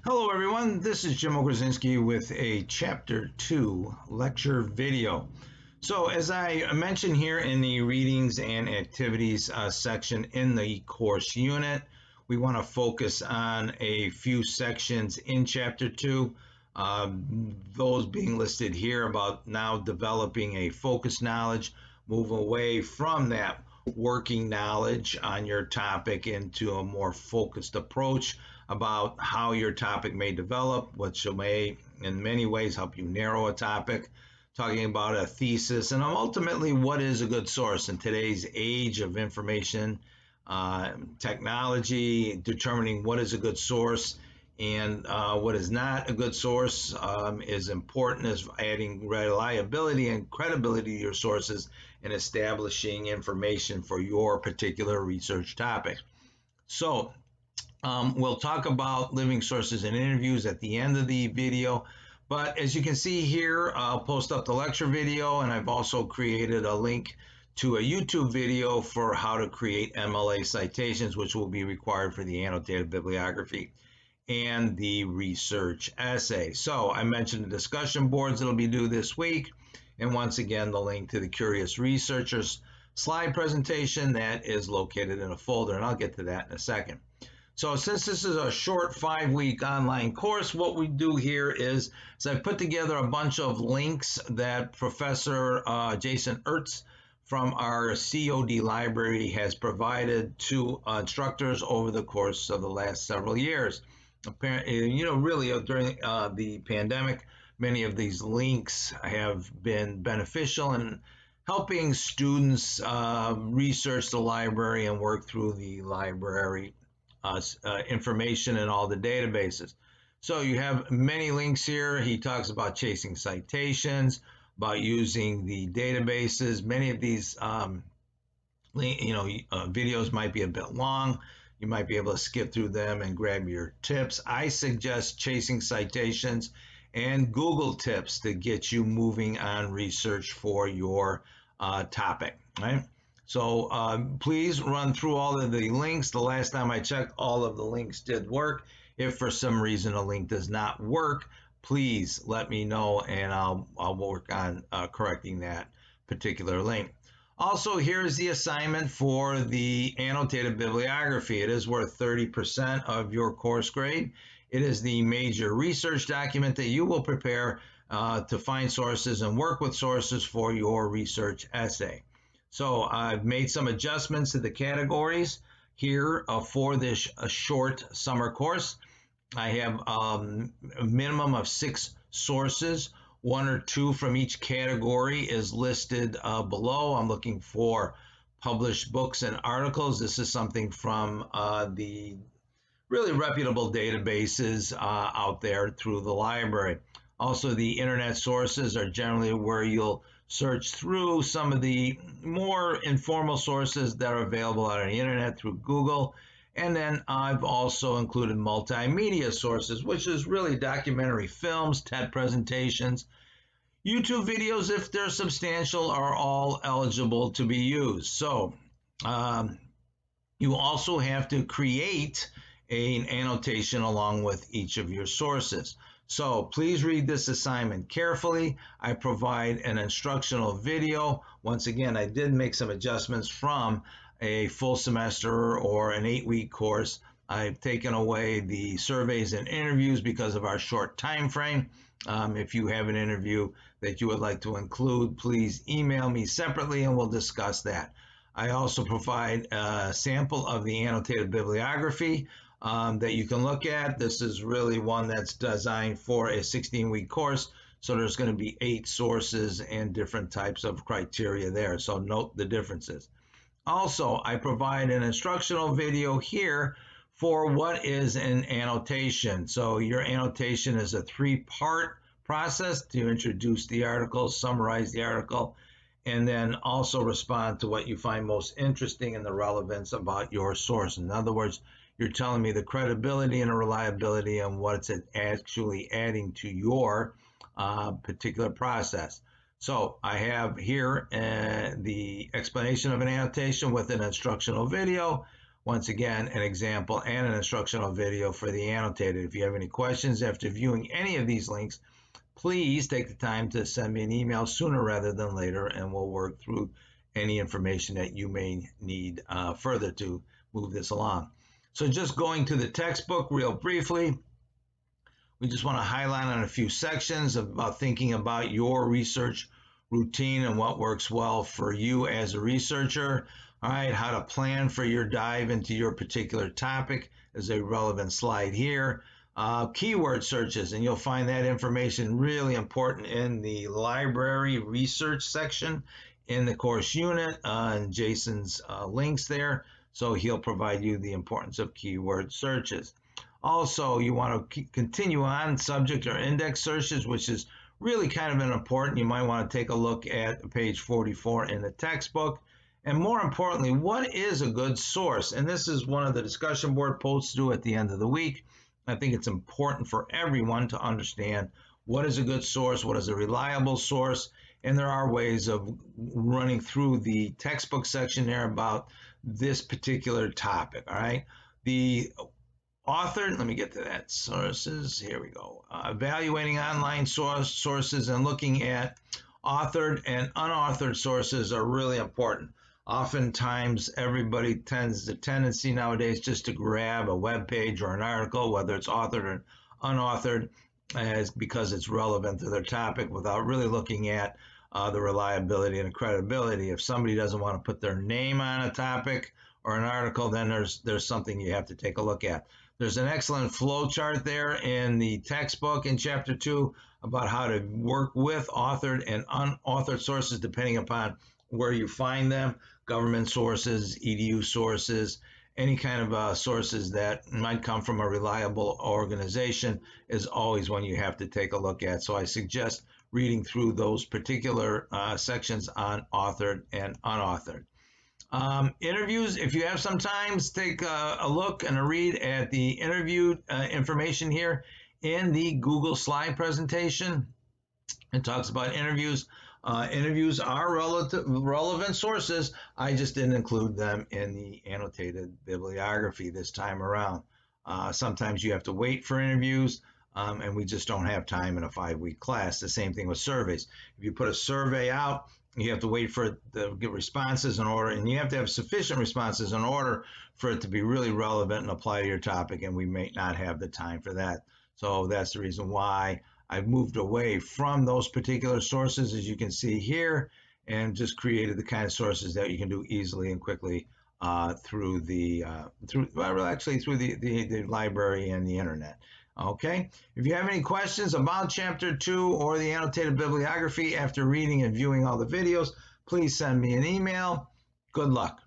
Hello everyone, this is Jim Ogrozinski with a Chapter 2 lecture video. So as I mentioned here in the readings and activities section in the course unit, we want to focus on a few sections in Chapter 2, those being listed here about now developing a focused knowledge, move away from that working knowledge on your topic into a more focused approach about how your topic may develop, which may in many ways help you narrow a topic, talking about a thesis, and ultimately what is a good source in today's age of information technology, determining what is a good source and what is not a good source is important as adding reliability and credibility to your sources and establishing information for your particular research topic. So we'll talk about living sources and interviews at the end of the video. But as you can see here, I'll post up the lecture video, and I've also created a link to a YouTube video for how to create MLA citations, which will be required for the annotated bibliography and the research essay. So I mentioned the discussion boards that'll be due this week. And once again, the link to the Curious Researchers slide presentation that is located in a folder, and I'll get to that in a second. So since this is a short 5-week online course, what we do here is I've put together a bunch of links that Professor Jason Ertz from our COD library has provided to instructors over the course of the last several years. Apparently, really during the pandemic, many of these links have been beneficial in helping students research the library and work through the library information in all the databases. So you have many links here. He talks about chasing citations, about using the databases. Many of these videos might be a bit long. You might be able to skip through them and grab your tips. I suggest chasing citations and Google tips to get you moving on research for your topic, right? So please run through all of the links. The last time I checked, all of the links did work. If for some reason a link does not work, please let me know and I'll work on correcting that particular link. Also, here's the assignment for the annotated bibliography. It is worth 30% of your course grade. It is the major research document that you will prepare to find sources and work with sources for your research essay. So I've made some adjustments to the categories here for this short summer course. I have a minimum of 6 sources. 1 or 2 from each category is listed below. I'm looking for published books and articles. This is something from the really reputable databases out there through the library. Also, the internet sources are generally where you'll search through some of the more informal sources that are available on the internet through Google. And then I've also included multimedia sources, which is really documentary films, TED presentations, YouTube videos, if they're substantial, are all eligible to be used. So you also have to create an annotation along with each of your sources. So please read this assignment carefully. I provide an instructional video. Once again, I did make some adjustments from a full semester or an 8-week course. I've taken away the surveys and interviews because of our short time frame. If you have an interview that you would like to include, please email me separately and we'll discuss that. I also provide a sample of the annotated bibliography that you can look at. This is really one that's designed for a 16-week course. So there's going to be 8 sources and different types of criteria there. So note the differences. Also, I provide an instructional video here for what is an annotation. So your annotation is a 3-part process to introduce the article, summarize the article, and then also respond to what you find most interesting and the relevance about your source. In other words, you're telling me the credibility and the reliability and what it's actually adding to your particular process. So I have here the explanation of an annotation with an instructional video once again, an example and an instructional video for the annotated. If you have any questions after viewing any of these links, please take the time to send me an email sooner rather than later, and we'll work through any information that you may need further to move this along. So just going to the textbook real briefly, we just want to highlight on a few sections about thinking about your research routine and what works well for you as a researcher. All right, how to plan for your dive into your particular topic is a relevant slide here. Keyword searches, and you'll find that information really important in the library research section in the course unit, and Jason's links there, so he'll provide you the importance of keyword searches. Also, you want to continue on subject or index searches, which is really kind of important. You might want to take a look at page 44 in the textbook. And more importantly, what is a good source? And this is one of the discussion board posts due at the end of the week. I think it's important for everyone to understand what is a good source, what is a reliable source, and there are ways of running through the textbook section there about this particular topic, all right? The author, let me get to that, sources, here we go. Evaluating online sources and looking at authored and unauthored sources are really important. Oftentimes, everybody tends the tendency nowadays just to grab a web page or an article, whether it's authored or unauthored, because it's relevant to their topic, without really looking at the reliability and the credibility. If somebody doesn't want to put their name on a topic or an article, then there's something you have to take a look at. There's an excellent flow chart there in the textbook in Chapter 2 about how to work with authored and unauthored sources depending upon where you find them. Government sources, EDU sources, any kind of sources that might come from a reliable organization is always one you have to take a look at. So I suggest reading through those particular sections on authored and unauthored. Interviews, if you have some time, take a look and a read at the interview information here in the Google slide presentation. It talks about interviews. Interviews are relevant sources. I just didn't include them in the annotated bibliography this time around. Sometimes you have to wait for interviews, and we just don't have time in a 5-week class. The same thing with surveys. If you put a survey out, you have to wait for it to get responses in order, and you have to have sufficient responses in order for it to be really relevant and apply to your topic, and we may not have the time for that. So that's the reason why I've moved away from those particular sources, as you can see here, and just created the kind of sources that you can do easily and quickly through the library and the internet. Okay, if you have any questions about Chapter 2 or the annotated bibliography after reading and viewing all the videos, please send me an email. Good luck.